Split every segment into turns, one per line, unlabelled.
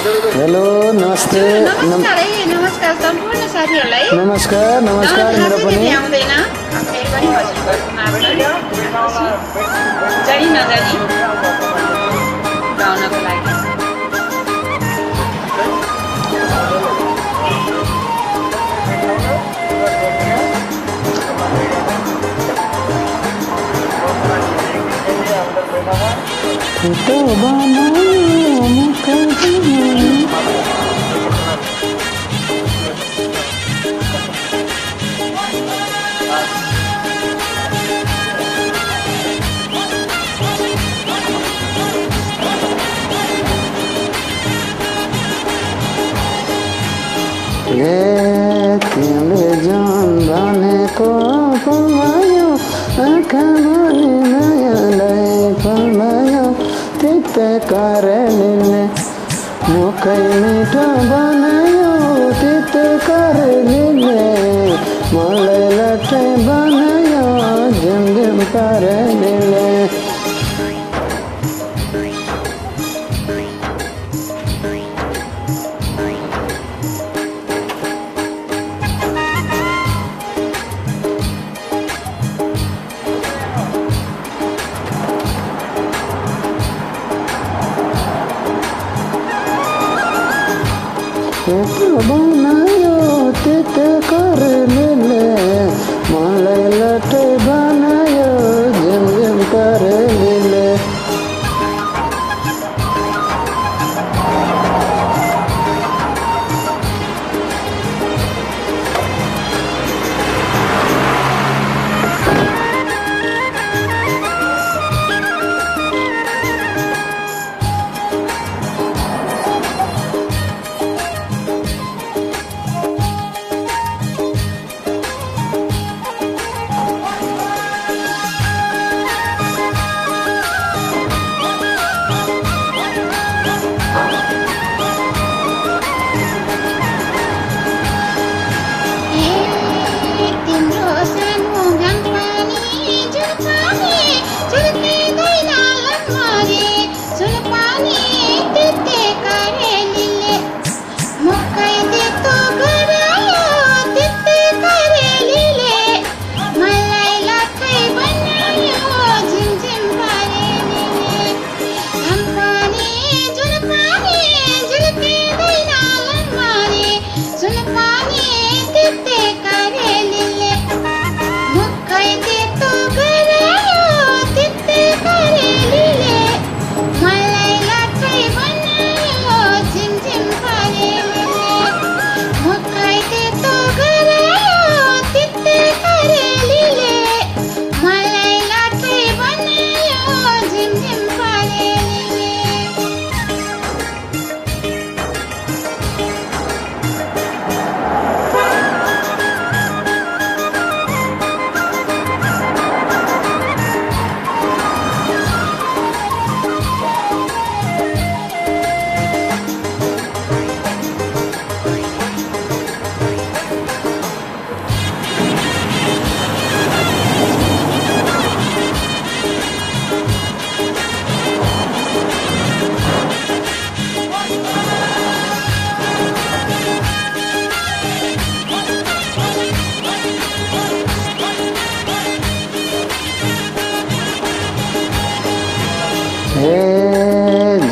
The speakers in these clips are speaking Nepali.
हेलो नमस्ते
नमस्कार है नमस्कार सम्पूर्ण साथीहरूलाई
नमस्कार नमस्कार मेरो पनि
आउँदैन फेरि पनि जानी नजानी गाउनको लागि
फोटो बनाऊ मुखै तिमीले जान भनेको फुलायो आँखा भनी नयाँलाई फुलायो त्यतै करेलीले मुखै मिठो बनायो त्यतै करेलीले मलाई लट्टै बनायो झिमझिम करेलीले त्यस्तो बनायो त्यतै करेलीले मलाई लट्टै बनायो झिमझिम करेलीले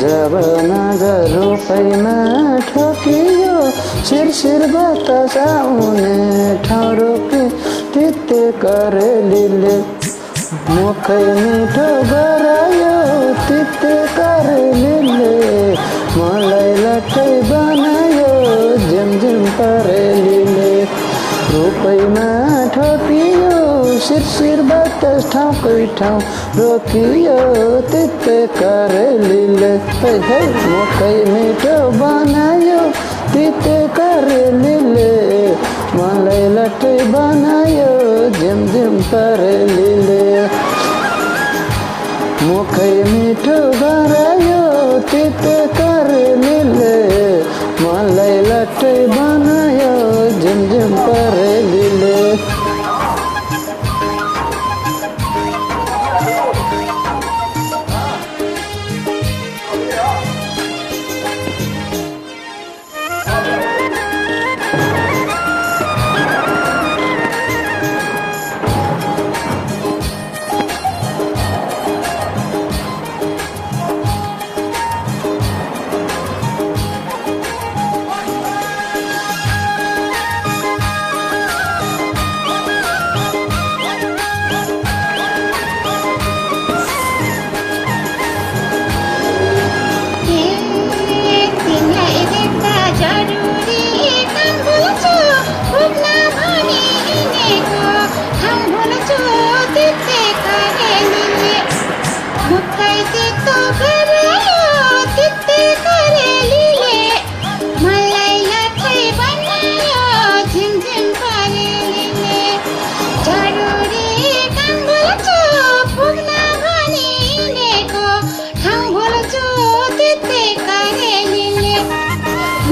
जब नजर रूपैमा ठोकियो शिरशिर बतास आउने ठाउँ रोकी त्यतै करेलीले मुखै मिठो गरायो त्यतै करेलीले मलाई लट्टै बनायो झिमझिम करेलीले रूपैमा ठोकियो शिरशिर बतास ठाउँकै ठाउँ रोकियो त्यतै करेलीले मुखै मिठो बनायो त्यतै करेलीले मलाई लट्टै बनायो झिमझिम करेलीले मुखै मिठो गरायो त्यतै करेलीले मलाई लट्टै बनायो झिमझिम करेलीले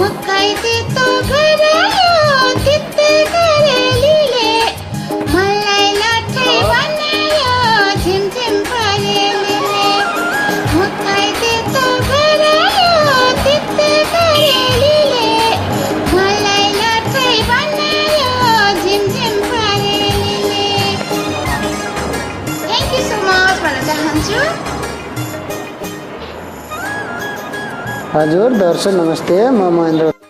मुखाइते तो गरायो तिते करेलीले मलाई लट्ठै बनायो झिमझिम परेलीले मुखाइते तो गरायो तिते करेलीले मलाई लट्ठै बनायो झिमझिम परेलीले थ्याङ्क यू सो मच भन्न चाहन्छु
हजुर दर्शक नमस्ते, म महेन्द्र